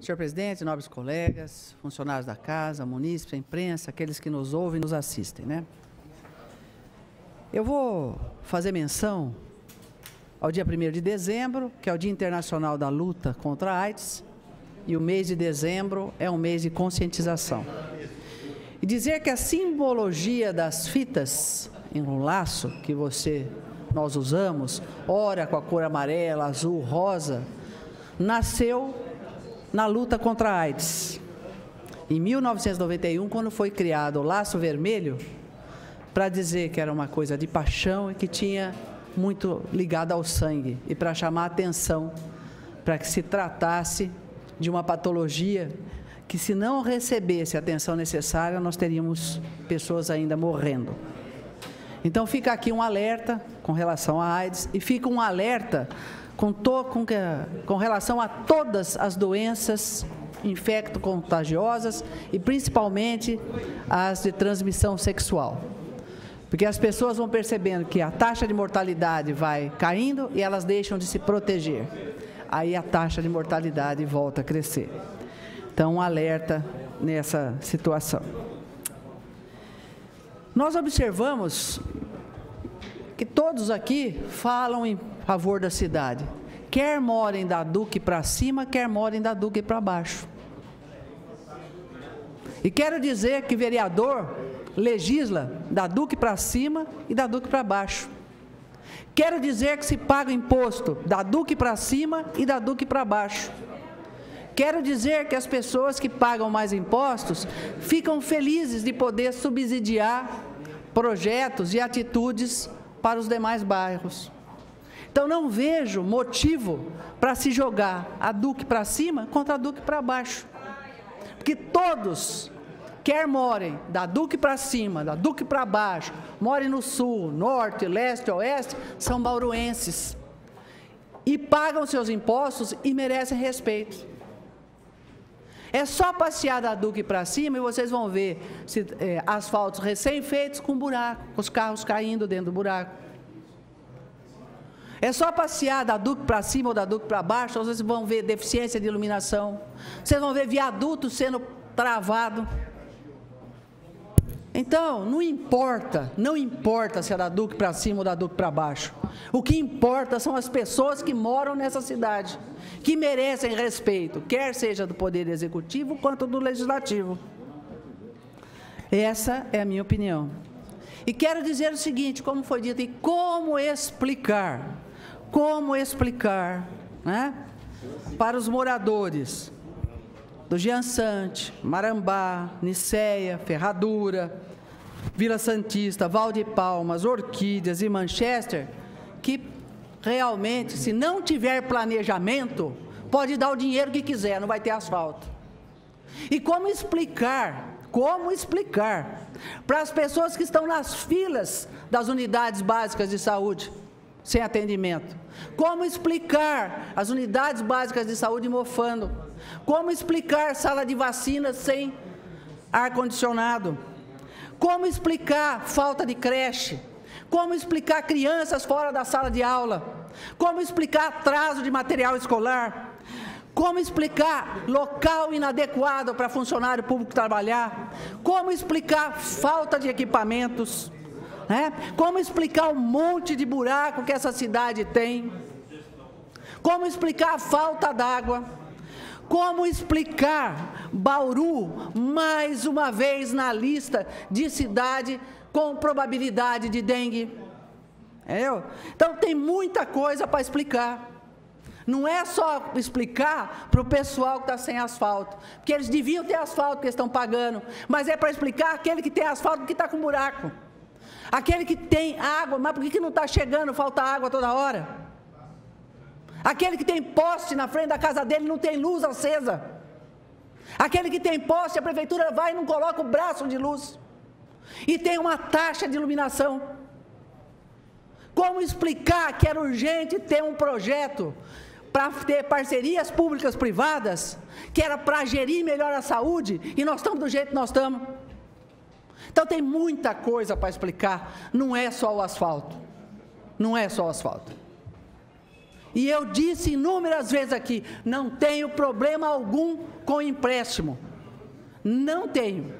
Senhor presidente, nobres colegas, funcionários da casa, munícipes, imprensa, aqueles que nos ouvem e nos assistem, né? Eu vou fazer menção ao dia 1º de dezembro, que é o Dia Internacional da Luta contra a AIDS, e o mês de dezembro é um mês de conscientização. E dizer que a simbologia das fitas em um laço que nós usamos, ora com a cor amarela, azul, rosa, nasceu na luta contra a AIDS. Em 1991, quando foi criado o laço vermelho, para dizer que era uma coisa de paixão e que tinha muito ligado ao sangue, e para chamar a atenção para que se tratasse de uma patologia que, se não recebesse a atenção necessária, nós teríamos pessoas ainda morrendo. Então fica aqui um alerta com relação à AIDS e fica um alerta com relação a todas as doenças infecto-contagiosas e principalmente as de transmissão sexual. Porque as pessoas vão percebendo que a taxa de mortalidade vai caindo e elas deixam de se proteger. Aí a taxa de mortalidade volta a crescer. Então, um alerta nessa situação. Nós observamos que todos aqui falam em favor da cidade. Quer morem da Duque para cima, quer morem da Duque para baixo. E quero dizer que vereador legisla da Duque para cima e da Duque para baixo. Quero dizer que se paga imposto da Duque para cima e da Duque para baixo. Quero dizer que as pessoas que pagam mais impostos ficam felizes de poder subsidiar projetos e atitudes para os demais bairros. Então, não vejo motivo para se jogar a Duque para cima contra a Duque para baixo. Porque todos, quer morem da Duque para cima, da Duque para baixo, morem no sul, norte, leste, oeste, são bauruenses. E pagam seus impostos e merecem respeito. É só passear da Duque para cima e vocês vão ver asfaltos recém-feitos com buraco, com os carros caindo dentro do buraco. É só passear da Duque para cima ou da Duque para baixo, vocês vão ver deficiência de iluminação, vocês vão ver viaduto sendo travado. Então, não importa se é da Duque para cima ou da Duque para baixo. O que importa são as pessoas que moram nessa cidade, que merecem respeito, quer seja do Poder Executivo quanto do Legislativo. Essa é a minha opinião. E quero dizer o seguinte, como foi dito, e como explicar, né, para os moradores do Giansante, Marambá, Nicéia, Ferradura, Vila Santista, Valde Palmas, Orquídeas e Manchester, que realmente, se não tiver planejamento, pode dar o dinheiro que quiser, não vai ter asfalto. E como explicar para as pessoas que estão nas filas das unidades básicas de saúde, sem atendimento? Como explicar as unidades básicas de saúde mofando? Como explicar sala de vacinas sem ar-condicionado? Como explicar falta de creche? Como explicar crianças fora da sala de aula? Como explicar atraso de material escolar? Como explicar local inadequado para funcionário público trabalhar? Como explicar falta de equipamentos? Como explicar o monte de buraco que essa cidade tem? Como explicar a falta d'água? Como explicar Bauru, mais uma vez na lista de cidade com probabilidade de dengue? Então, tem muita coisa para explicar. Não é só explicar para o pessoal que está sem asfalto, porque eles deviam ter asfalto que eles estão pagando, mas é para explicar aquele que tem asfalto que está com buraco. Aquele que tem água, mas por que não está chegando, falta água toda hora? Aquele que tem poste na frente da casa dele não tem luz acesa. Aquele que tem poste, a prefeitura vai e não coloca o braço de luz. E tem uma taxa de iluminação. Como explicar que era urgente ter um projeto para ter parcerias públicas privadas, que era para gerir melhor a saúde, e nós estamos do jeito que nós estamos? Então tem muita coisa para explicar, não é só o asfalto. Não é só o asfalto. E eu disse inúmeras vezes aqui, não tenho problema algum com empréstimo. Não tenho,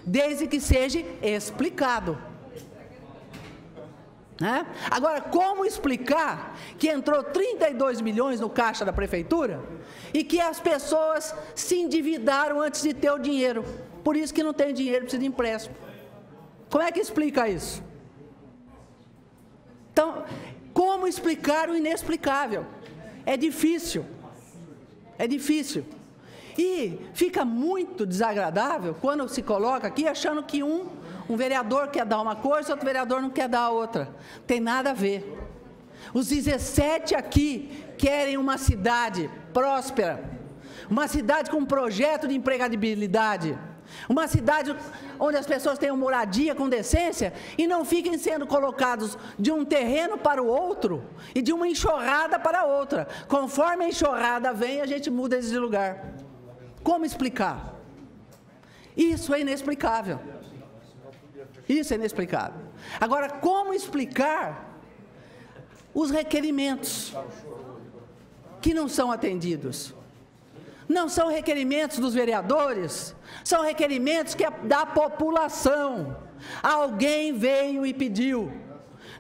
desde que seja explicado. Né? Agora, como explicar que entrou 32 milhões no caixa da prefeitura e que as pessoas se endividaram antes de ter o dinheiro? Por isso que não tem dinheiro, precisa de empréstimo. Como é que explica isso? Então, como explicar o inexplicável? É difícil. É difícil. E fica muito desagradável quando se coloca aqui achando que um vereador quer dar uma coisa, outro vereador não quer dar a outra. Tem nada a ver. Os 17 aqui querem uma cidade próspera, uma cidade com um projeto de empregabilidade, uma cidade onde as pessoas tenham moradia com decência e não fiquem sendo colocados de um terreno para o outro e de uma enxurrada para a outra. Conforme a enxurrada vem, a gente muda eles de lugar. Como explicar? Isso é inexplicável. Isso é inexplicável. Agora, como explicar os requerimentos que não são atendidos? Não são requerimentos dos vereadores, são requerimentos que é da população. Alguém veio e pediu.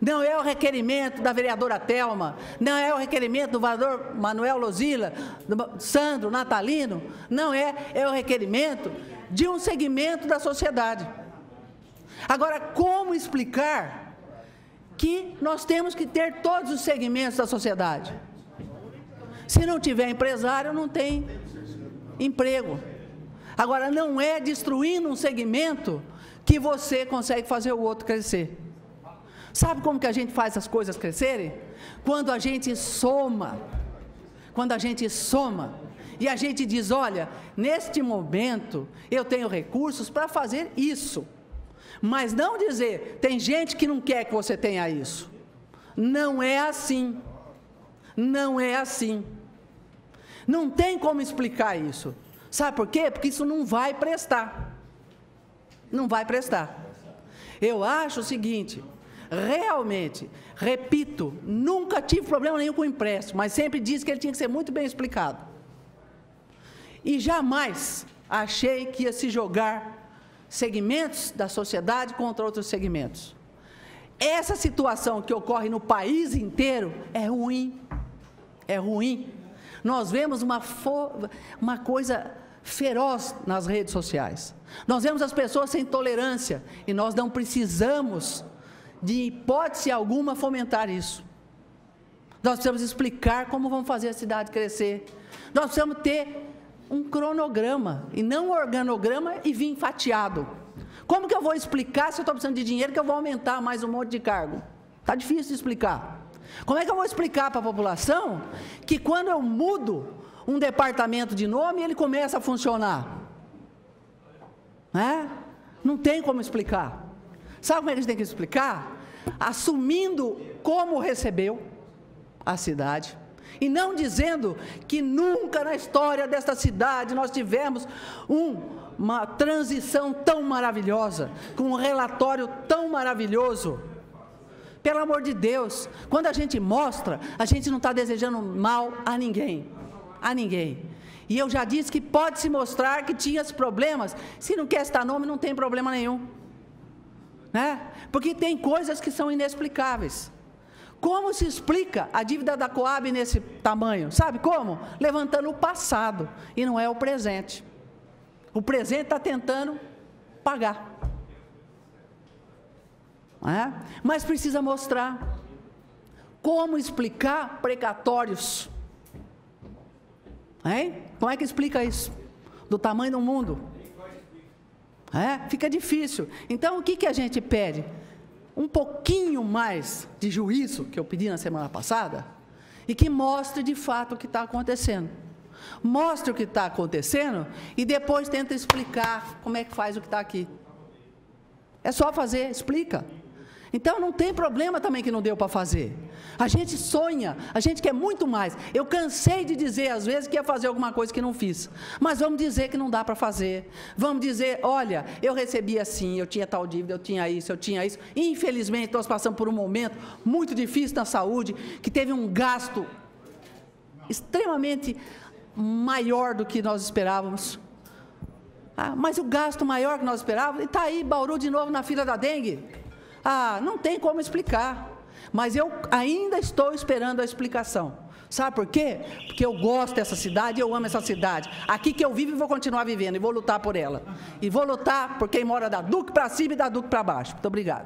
Não é o requerimento da vereadora Thelma, não é o requerimento do vereador Manuel Lozila, do Sandro, Natalino, não é, é o requerimento de um segmento da sociedade. Agora, como explicar que nós temos que ter todos os segmentos da sociedade? Se não tiver empresário, não tem emprego. Agora, não é destruindo um segmento que você consegue fazer o outro crescer. Sabe como que a gente faz as coisas crescerem? Quando a gente soma. Quando a gente soma. E a gente diz, olha, neste momento eu tenho recursos para fazer isso. Mas não dizer, tem gente que não quer que você tenha isso. Não é assim. Não é assim. Não tem como explicar isso. Sabe por quê? Porque isso não vai prestar. Não vai prestar. Eu acho o seguinte, realmente, repito, nunca tive problema nenhum com o empréstimo, mas sempre disse que ele tinha que ser muito bem explicado. E jamais achei que ia se jogar segmentos da sociedade contra outros segmentos. Essa situação que ocorre no país inteiro é ruim. É ruim. Nós vemos uma coisa feroz nas redes sociais. Nós vemos as pessoas sem tolerância e nós não precisamos, de hipótese alguma, fomentar isso. Nós precisamos explicar como vamos fazer a cidade crescer. Nós precisamos ter um cronograma e não um organograma e vir fatiado. Como que eu vou explicar se eu estou precisando de dinheiro que eu vou aumentar mais um monte de cargo? Está difícil de explicar. Como é que eu vou explicar para a população que quando eu mudo um departamento de nome, ele começa a funcionar? Não tem como explicar. Sabe como é que a gente tem que explicar? Assumindo como recebeu a cidade. E não dizendo que nunca na história desta cidade nós tivemos uma transição tão maravilhosa, com um relatório tão maravilhoso. Pelo amor de Deus, quando a gente mostra, a gente não está desejando mal a ninguém. A ninguém. E eu já disse que pode se mostrar que tinha problemas. Se não quer citar nome, não tem problema nenhum. Porque tem coisas que são inexplicáveis. Como se explica a dívida da Coab nesse tamanho? Sabe como? Levantando o passado, e não é o presente. O presente está tentando pagar. Mas precisa mostrar. Como explicar precatórios? Como é que explica isso? Do tamanho do mundo? Fica difícil. Então, o que a gente pede? Um pouquinho mais de juízo, que eu pedi na semana passada, e que mostre de fato o que está acontecendo. Mostre o que está acontecendo e depois tenta explicar como é que faz o que está aqui. É só fazer, explica. Então não tem problema também que não deu para fazer. A gente sonha, a gente quer muito mais. Eu cansei de dizer às vezes que ia fazer alguma coisa que não fiz. Mas vamos dizer que não dá para fazer. Vamos dizer, olha, eu recebi assim, eu tinha tal dívida, eu tinha isso. Infelizmente nós passamos por um momento muito difícil na saúde, que teve um gasto extremamente maior do que nós esperávamos. Mas o gasto maior que nós esperávamos, e está aí Bauru de novo na fila da dengue. Não tem como explicar. Mas eu ainda estou esperando a explicação. Sabe por quê? Porque eu gosto dessa cidade, eu amo essa cidade. Aqui que eu vivo e vou continuar vivendo, e vou lutar por ela. E vou lutar por quem mora da Duque para cima e da Duque para baixo. Muito obrigado.